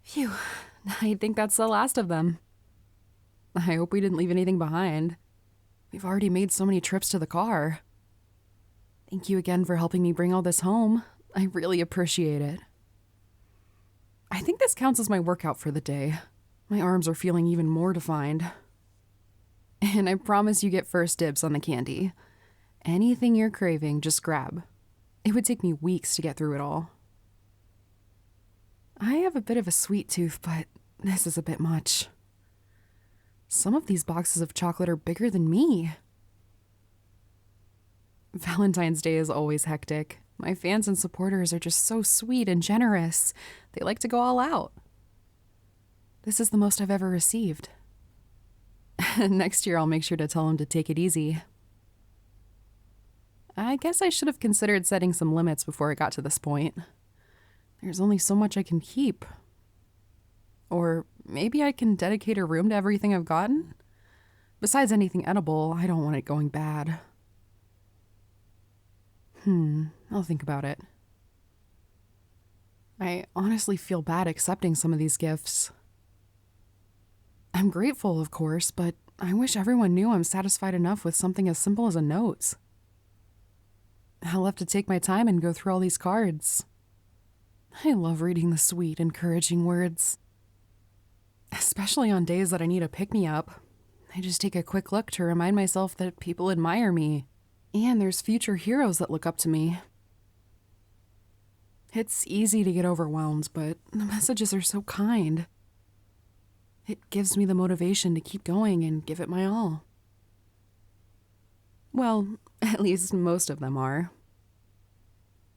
Phew, I think that's the last of them. I hope we didn't leave anything behind. We've already made so many trips to the car. Thank you again for helping me bring all this home. I really appreciate it. I think this counts as my workout for the day. My arms are feeling even more defined. And I promise you get first dibs on the candy. Anything you're craving, just grab. It would take me weeks to get through it all. I have a bit of a sweet tooth, but this is a bit much. Some of these boxes of chocolate are bigger than me. Valentine's Day is always hectic. My fans and supporters are just so sweet and generous. They like to go all out. This is the most I've ever received. Next year, I'll make sure to tell them to take it easy. I guess I should have considered setting some limits before it got to this point. There's only so much I can keep. Or maybe I can dedicate a room to everything I've gotten? Besides anything edible, I don't want it going bad. I'll think about it. I honestly feel bad accepting some of these gifts. I'm grateful, of course, but I wish everyone knew I'm satisfied enough with something as simple as a note. I'll have to take my time and go through all these cards. I love reading the sweet, encouraging words. Especially on days that I need a pick-me-up. I just take a quick look to remind myself that people admire me, and there's future heroes that look up to me. It's easy to get overwhelmed, but the messages are so kind. It gives me the motivation to keep going and give it my all. Well, at least most of them are.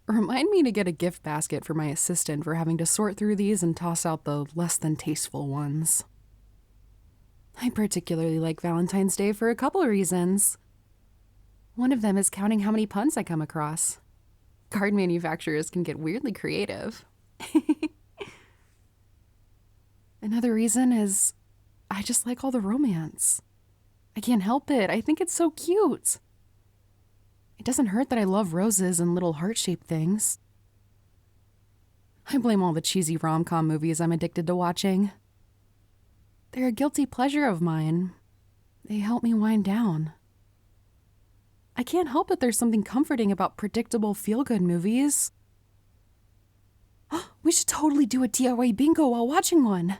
Remind me to get a gift basket for my assistant for having to sort through these and toss out the less than tasteful ones. I particularly like Valentine's Day for a couple of reasons. One of them is counting how many puns I come across. Card manufacturers can get weirdly creative. Another reason is I just like all the romance. I can't help it. I think it's so cute. It doesn't hurt that I love roses and little heart-shaped things. I blame all the cheesy rom-com movies I'm addicted to watching. They're a guilty pleasure of mine. They help me wind down. I can't help that there's something comforting about predictable feel-good movies. We should totally do a DIY bingo while watching one.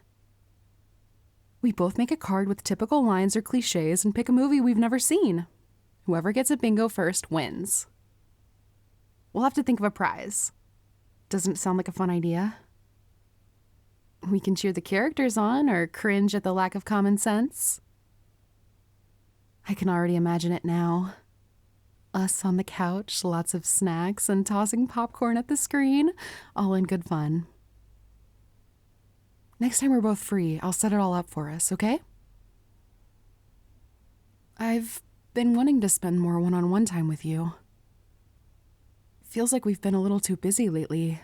We both make a card with typical lines or cliches and pick a movie we've never seen. Whoever gets a bingo first wins. We'll have to think of a prize. Doesn't it sound like a fun idea? We can cheer the characters on or cringe at the lack of common sense. I can already imagine it now. Us on the couch, lots of snacks, and tossing popcorn at the screen, all in good fun. Next time we're both free, I'll set it all up for us, okay? I've been wanting to spend more one-on-one time with you. Feels like we've been a little too busy lately.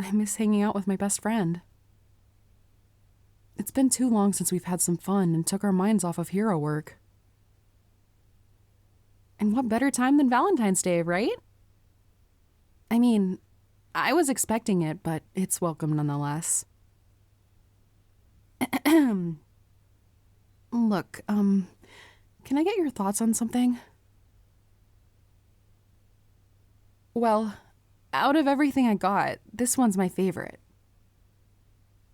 I miss hanging out with my best friend. It's been too long since we've had some fun and took our minds off of hero work. And what better time than Valentine's Day, right? I mean, I was expecting it, but it's welcome nonetheless. Look, can I get your thoughts on something? Well, out of everything I got, this one's my favorite.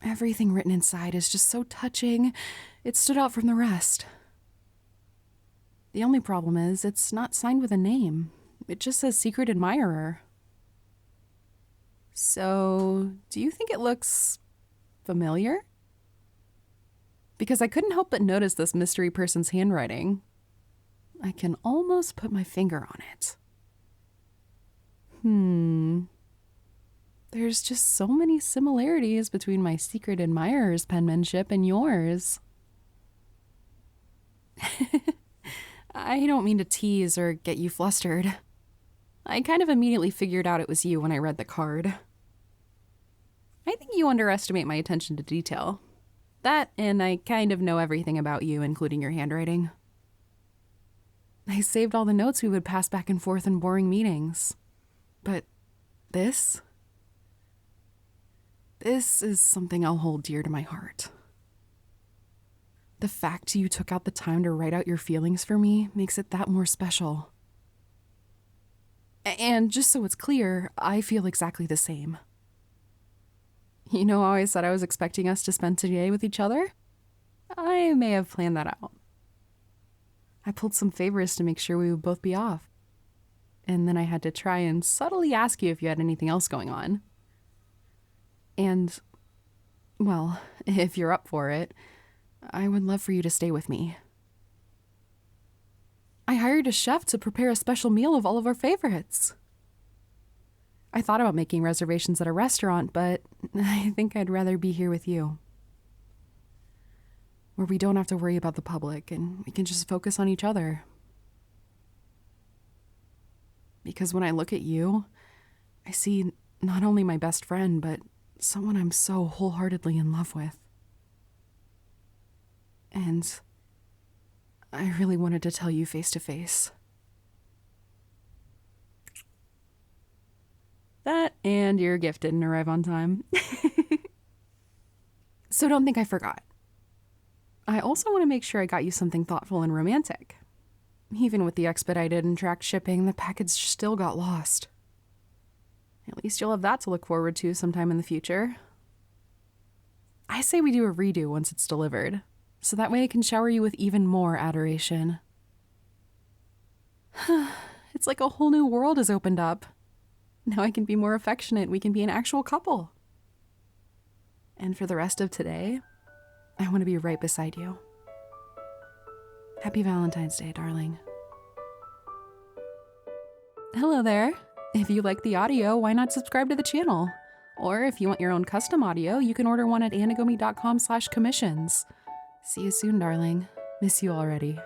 Everything written inside is just so touching, it stood out from the rest. The only problem is, it's not signed with a name. It just says Secret Admirer. So, do you think it looks familiar? Because I couldn't help but notice this mystery person's handwriting. I can almost put my finger on it. There's just so many similarities between my secret admirer's penmanship and yours. I don't mean to tease or get you flustered. I kind of immediately figured out it was you when I read the card. I think you underestimate my attention to detail. That, and I kind of know everything about you, including your handwriting. I saved all the notes we would pass back and forth in boring meetings. But this This is something I'll hold dear to my heart. The fact you took out the time to write out your feelings for me makes it that more special. And just so it's clear, I feel exactly the same. You know how I said I was expecting us to spend today with each other? I may have planned that out. I pulled some favors to make sure we would both be off. And then I had to try and subtly ask you if you had anything else going on. And, well, if you're up for it, I would love for you to stay with me. I hired a chef to prepare a special meal of all of our favorites. I thought about making reservations at a restaurant, but I think I'd rather be here with you. Where we don't have to worry about the public and we can just focus on each other. Because when I look at you, I see not only my best friend, but someone I'm so wholeheartedly in love with. And I really wanted to tell you face to face. That and your gift didn't arrive on time. So don't think I forgot. I also want to make sure I got you something thoughtful and romantic. Even with the expedited and tracked shipping, the package still got lost. At least you'll have that to look forward to sometime in the future. I say we do a redo once it's delivered, so that way I can shower you with even more adoration. It's like a whole new world has opened up. Now I can be more affectionate, we can be an actual couple. And for the rest of today, I want to be right beside you. Happy Valentine's Day, darling. Hello there. If you like the audio, why not subscribe to the channel? Or if you want your own custom audio, you can order one at anagami.com/commissions. See you soon, darling. Miss you already.